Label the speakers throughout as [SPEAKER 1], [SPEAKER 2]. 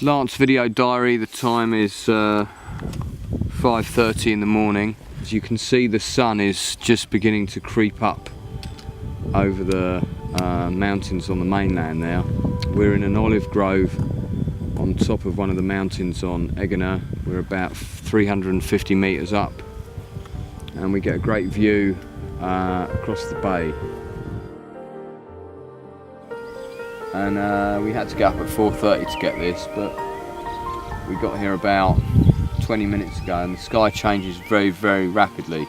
[SPEAKER 1] Lance video diary, the time is 5:30 in the morning. As you can see, the sun is just beginning to creep up over the mountains on the mainland now. We're in an olive grove on top of one of the mountains on Eggener. We're about 350 metres up and we get a great view across the bay. And we had to get up at 4:30 to get this, but we got here about 20 minutes ago, and the sky changes very, very rapidly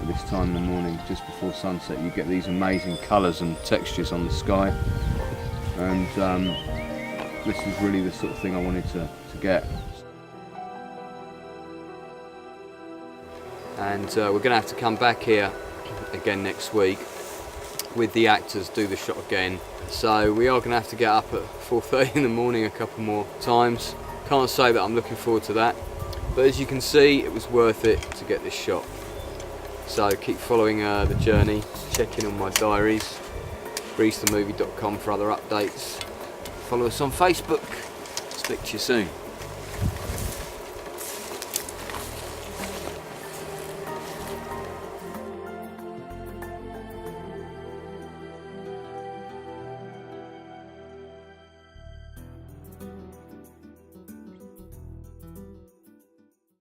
[SPEAKER 1] at this time in the morning. Just before sunset you get these amazing colours and textures on the sky, and this is really the sort of thing I wanted to get. And we're going to have to come back here again next week with the actors, do the shot again. So we are going to have to get up at 4:30 in the morning a couple more times. Can't say that I'm looking forward to that, but as you can see, it was worth it to get this shot. So keep following the journey, check in on my diaries, breezethemovie.com for other updates. Follow us on Facebook. Speak to you soon.